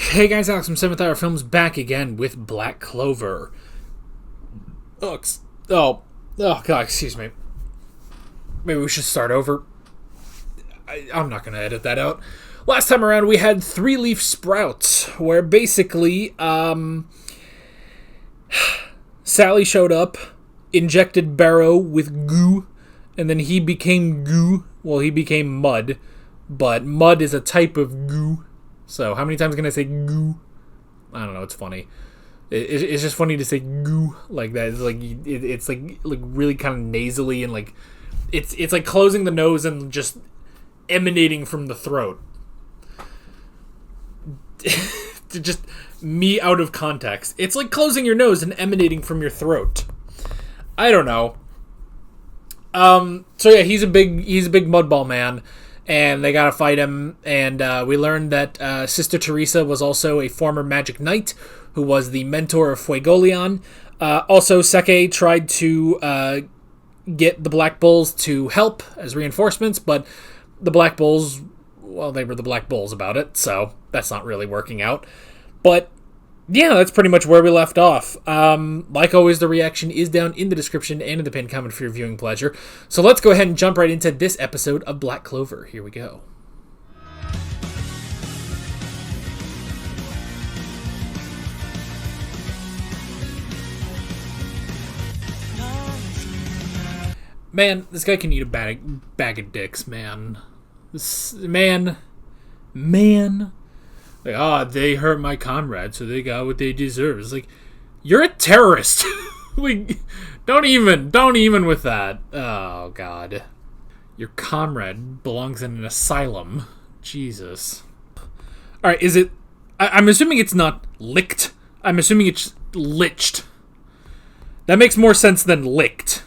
Hey guys, Alex from 7th Hour Films back again with Black Clover. Oh god, excuse me. Maybe we should start over. I'm not going to edit that out. Last time around we had 3-leaf sprouts, where basically, Sally showed up, injected Barrow with goo, and then he became goo. Well, he became mud, but mud is a type of goo. So, how many times can I say goo? I don't know, it's funny. It's just funny to say goo like that. It's like really kind of nasally and like... It's like closing the nose and just emanating from the throat. Just me out of context. It's like closing your nose and emanating from your throat. I don't know. So yeah, he's a big mudball man. And they gotta fight him, and we learned that Sister Teresa was also a former Magic Knight, who was the mentor of Fuegoleon. Also, Seke tried to get the Black Bulls to help as reinforcements, but the Black Bulls, well, they were the Black Bulls about it, so that's not really working out. But yeah, that's pretty much where we left off. Like always, the reaction is down in the description and in the pinned comment for your viewing pleasure. So let's go ahead and jump right into this episode of Black Clover. Here we go. Man, this guy can eat a bag of dicks, man. Man. Like, they hurt my comrade, so they got what they deserve. It's like, you're a terrorist. Like, don't even with that. Oh, God. Your comrade belongs in an asylum. Jesus. Alright, is it... I'm assuming it's not licked. I'm assuming it's liched. That makes more sense than licked.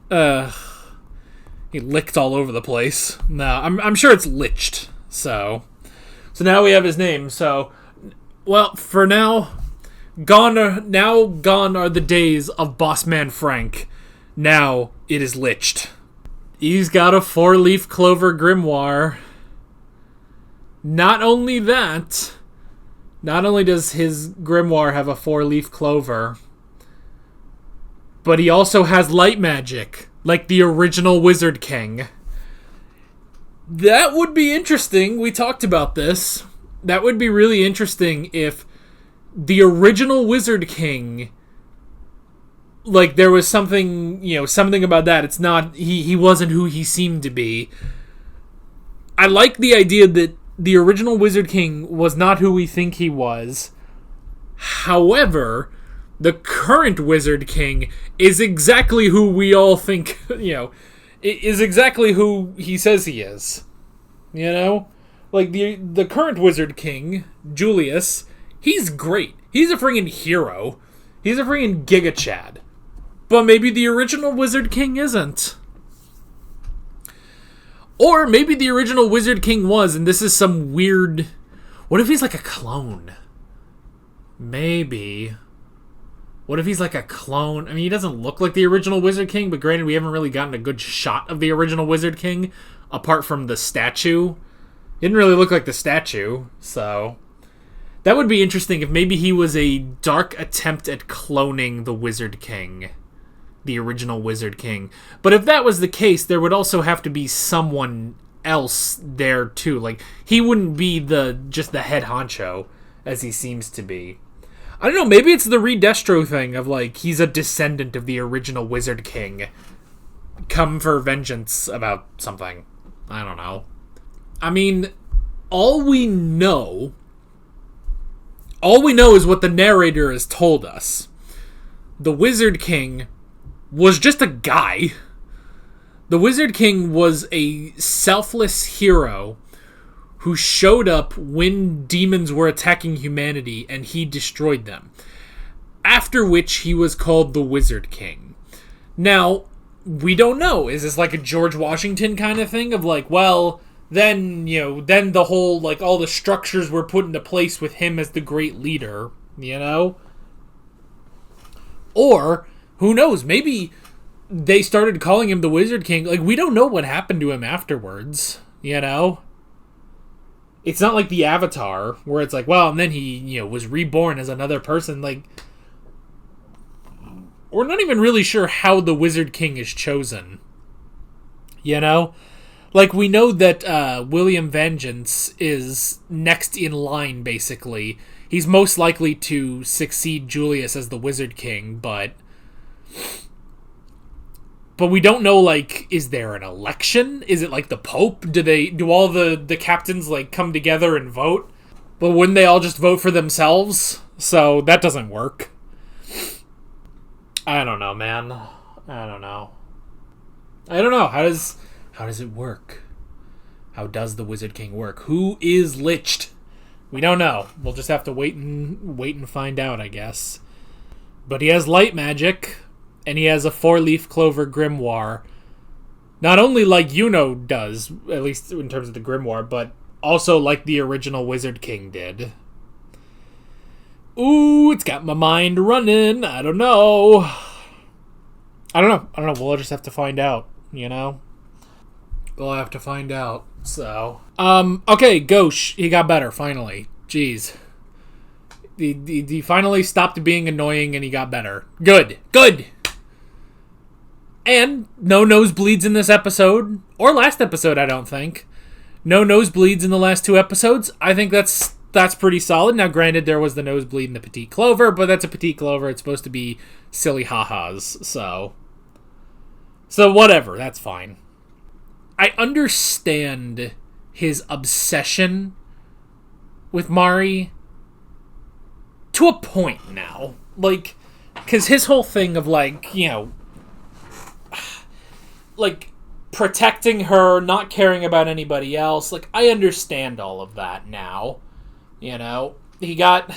He licked all over the place. No, I'm sure it's liched, so... So now we have his name, so... Well, for now... Gone are the days of Bossman Frank. Now it is liched. He's got a 4-leaf clover grimoire. Not only that... Not only does his grimoire have a 4-leaf clover... But he also has light magic. Like the original Wizard King. That would be interesting. We talked about this. That would be really interesting if the original Wizard King, like, there was something, something about that. It's not, he wasn't who he seemed to be. I like the idea that the original Wizard King was not who we think he was. However, the current Wizard King is exactly who we all think, is exactly who he says he is. Like, the current Wizard King, Julius, he's great. He's a friggin' hero. He's a friggin' Giga Chad. But maybe the original Wizard King isn't. Or maybe the original Wizard King was, and this is some weird... What if he's like a clone? Maybe... What if he's like a clone? I mean, he doesn't look like the original Wizard King, but granted, we haven't really gotten a good shot of the original Wizard King, apart from the statue. He didn't really look like the statue, so... That would be interesting if maybe he was a dark attempt at cloning the Wizard King. The original Wizard King. But if that was the case, there would also have to be someone else there, too. Like, he wouldn't be just the head honcho, as he seems to be. I don't know, maybe it's the Redestro thing of, like, he's a descendant of the original Wizard King. Come for vengeance about something. I don't know. I mean, all we know is what the narrator has told us. The Wizard King was just a guy. The Wizard King was a selfless hero who showed up when demons were attacking humanity, and he destroyed them. After which, he was called the Wizard King. Now, we don't know. Is this like a George Washington kind of thing? Of like, well, then the whole, like, all the structures were put into place with him as the great leader, Or, who knows, maybe they started calling him the Wizard King. Like, we don't know what happened to him afterwards, It's not like the Avatar, where it's like, well, and then he, was reborn as another person. Like, we're not even really sure how the Wizard King is chosen. Like, we know that William Vengeance is next in line, basically. He's most likely to succeed Julius as the Wizard King, but we don't know, like, is there an election? Is it like the Pope? Do all the captains, like, come together and vote? But wouldn't they all just vote for themselves? So that doesn't work. I don't know, man. I don't know. How does it work? How does the Wizard King work? Who is Liched? We don't know. We'll just have to wait and find out, I guess. But he has light magic, and he has a 4-leaf clover grimoire. Not only like Yuno does, at least in terms of the grimoire, but also like the original Wizard King did. Ooh, it's got my mind running. I don't know. We'll just have to find out, We'll have to find out, so. Okay, Gauche, he got better, finally. Jeez. He finally stopped being annoying and he got better. Good! And no nosebleeds in this episode, or last episode, I don't think. No nosebleeds in the last 2 episodes. I think that's pretty solid. Now, granted, there was the nosebleed in the Petite Clover, but that's a Petite Clover. It's supposed to be silly ha-has, so whatever, that's fine. I understand his obsession with Mari to a point now. Like, because his whole thing of, like, like, protecting her, not caring about anybody else, like, I understand all of that now. He got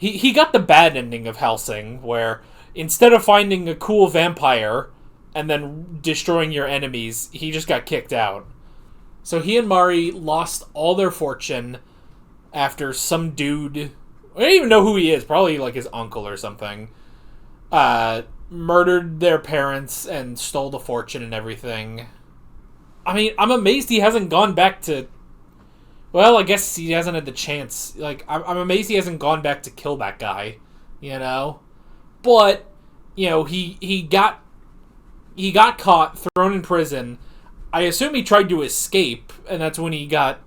the bad ending of Hellsing, where instead of finding a cool vampire and then destroying your enemies, he just got kicked out. So he and Mari lost all their fortune after some dude, I don't even know who he is, probably like his uncle or something, murdered their parents and stole the fortune and everything. I mean, I'm amazed he hasn't gone back to... Well, I guess he hasn't had the chance. Like, I'm amazed he hasn't gone back to kill that guy, But, he got caught, thrown in prison. I assume he tried to escape, and that's when he got...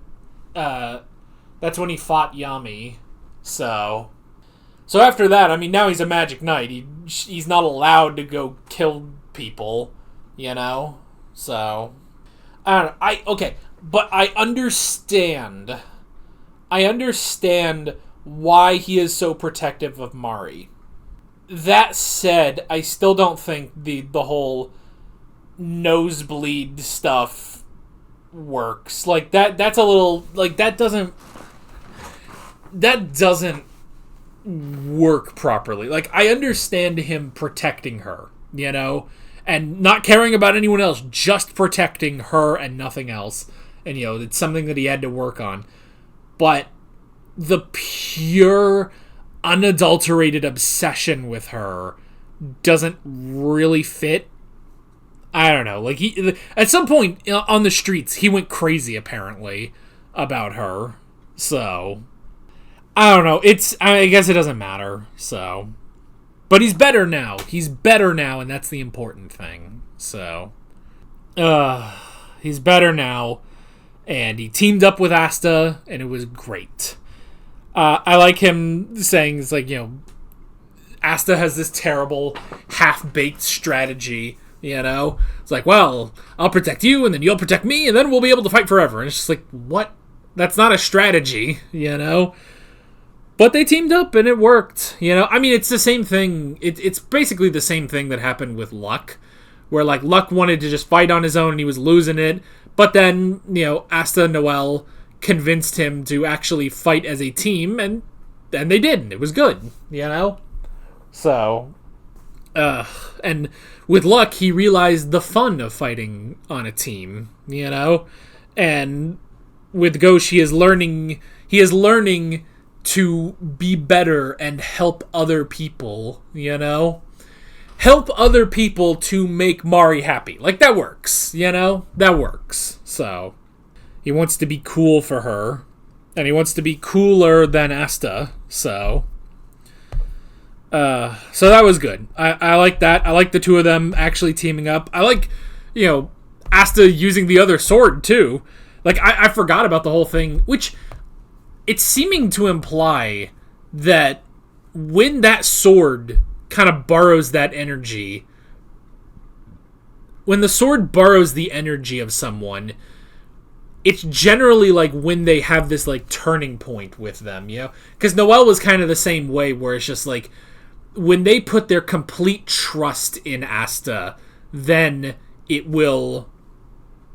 that's when he fought Yami. So after that, I mean, now he's a magic knight. He's not allowed to go kill people, So... Okay, but I understand why he is so protective of Mari. That said, I still don't think the whole nosebleed stuff works. Like, that's a little... Like, that doesn't work properly. Like, I understand him protecting her, and not caring about anyone else, just protecting her and nothing else. And, it's something that he had to work on. But the pure, unadulterated obsession with her doesn't really fit. I don't know. Like, at some point on the streets, he went crazy, apparently, about her. So, I don't know. I guess it doesn't matter, so... But he's better now. And that's the important thing. So, he's better now. And he teamed up with Asta, and it was great. I like him saying, it's like, Asta has this terrible, half-baked strategy, It's like, well, I'll protect you, and then you'll protect me, and then we'll be able to fight forever. And it's just like, what? That's not a strategy, But they teamed up, and it worked, I mean, it's the same thing. It's basically the same thing that happened with Luck, where, like, Luck wanted to just fight on his own, and he was losing it. But then, Asta and Noelle convinced him to actually fight as a team, and they did, and it was good, So, and with Luck, he realized the fun of fighting on a team, And with Gauche, he is learning to be better and help other people, Help other people to make Mari happy. Like, that works, That works. So, he wants to be cool for her, And he wants to be cooler than Asta, so that was good. I like that. I like the two of them actually teaming up. I like, Asta using the other sword, too. Like, I forgot about the whole thing, which it's seeming to imply that when that sword kind of borrows that energy, when the sword borrows the energy of someone, it's generally like when they have this like turning point with them, Because Noelle was kind of the same way, where it's just like when they put their complete trust in Asta, then it will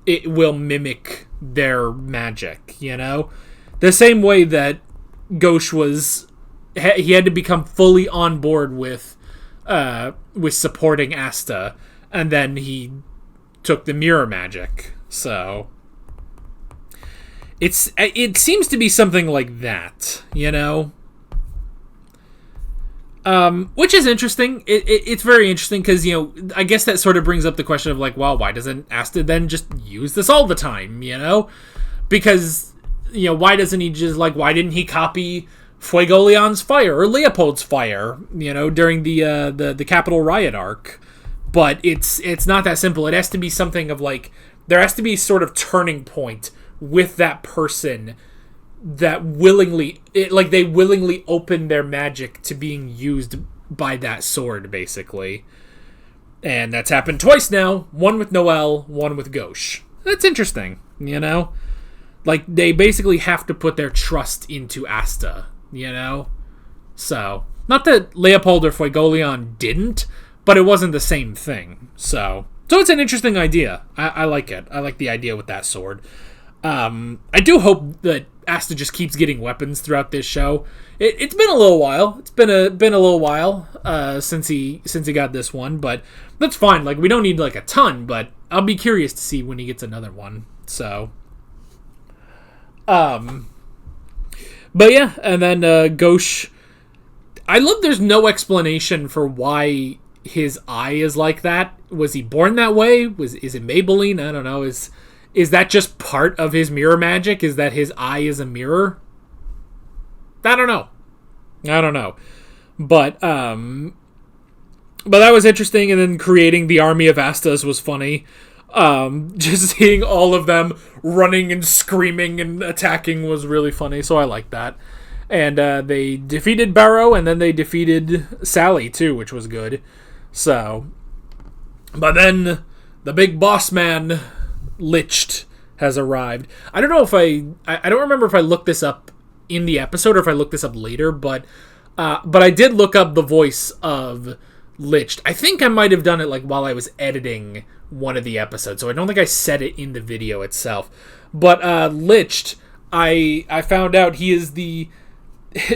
mimic their magic, The same way that Gauche he had to become fully on board with supporting Asta, and then he took the mirror magic. So it seems to be something like that, which is interesting. It's very interesting because, I guess that sort of brings up the question of like, well, why doesn't Asta then just use this all the time, Because, why doesn't he just like, why didn't he copy Fuegoleon's fire or Leopold's fire, during the Capitol riot arc? But it's not that simple. It has to be something of like, there has to be sort of turning point with that person that they willingly open their magic to being used by that sword, basically. And that's happened twice now. One with Noelle, one with Gauche. That's interesting, Like, they basically have to put their trust into Asta, So, not that Leopold or Fuegoleon didn't, but it wasn't the same thing. So it's an interesting idea. I like it. I like the idea with that sword. I do hope that Asta just keeps getting weapons throughout this show. It's been a little while. It's been a little while since he got this one, but that's fine. Like, we don't need like a ton, but I'll be curious to see when he gets another one. So, but yeah, and then Gauche. I love there's no explanation for why his eye is like that. Was he born that way? Is it Maybelline? I don't know. Is that just part of his mirror magic? Is that his eye is a mirror? I don't know. But that was interesting, and then creating the army of Astas was funny. Just seeing all of them running and screaming and attacking was really funny, so I liked that. And they defeated Barrow, and then they defeated Sally, too, which was good. So, but then the big boss man, Liched, has arrived. I don't know if I don't remember if I looked this up in the episode or if I looked this up later, but I did look up the voice of Liched. I think I might have done it like while I was editing one of the episodes, so I don't think I said it in the video itself. But Liched, I found out he is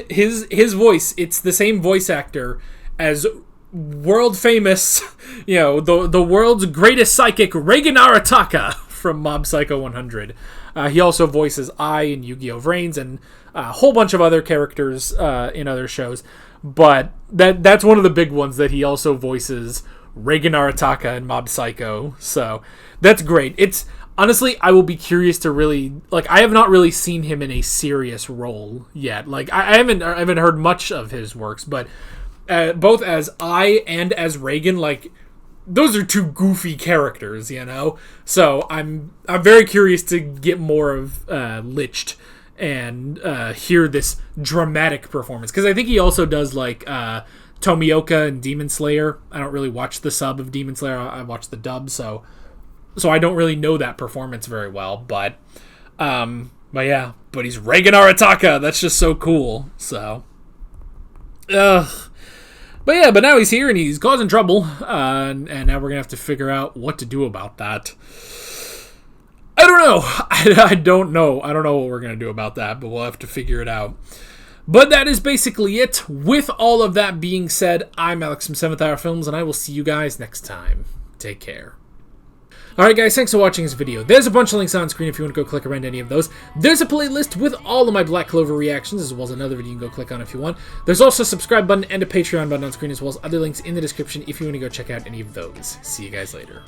his voice. It's the same voice actor as world famous, the world's greatest psychic, Reigen Arataka from Mob Psycho 100. He also voices I in Yu-Gi-Oh! Vrains and a whole bunch of other characters in other shows. But that's one of the big ones, that he also voices Reigen Arataka in Mob Psycho. So that's great. It's honestly, I will be curious to really, like, I have not really seen him in a serious role yet. Like, I haven't heard much of his works, but both as I and as Reigen, like, those are two goofy characters, So I'm very curious to get more of Liched and hear this dramatic performance, because I think he also does like Tomioka and Demon Slayer. I don't really watch the sub of Demon Slayer. I watch the dub, so I don't really know that performance very well. But yeah, but he's Reigen Arataka. That's just so cool. So, but now he's here and he's causing trouble, and now we're gonna have to figure out what to do about that. I don't know. I don't know. I don't know what we're gonna do about that, but we'll have to figure it out. But that is basically it. With all of that being said, I'm Alex from 7th Hour Films, and I will see you guys next time. Take care. Alright guys, thanks for watching this video. There's a bunch of links on screen if you want to go click around any of those. There's a playlist with all of my Black Clover reactions, as well as another video you can go click on if you want. There's also a subscribe button and a Patreon button on screen, as well as other links in the description if you want to go check out any of those. See you guys later.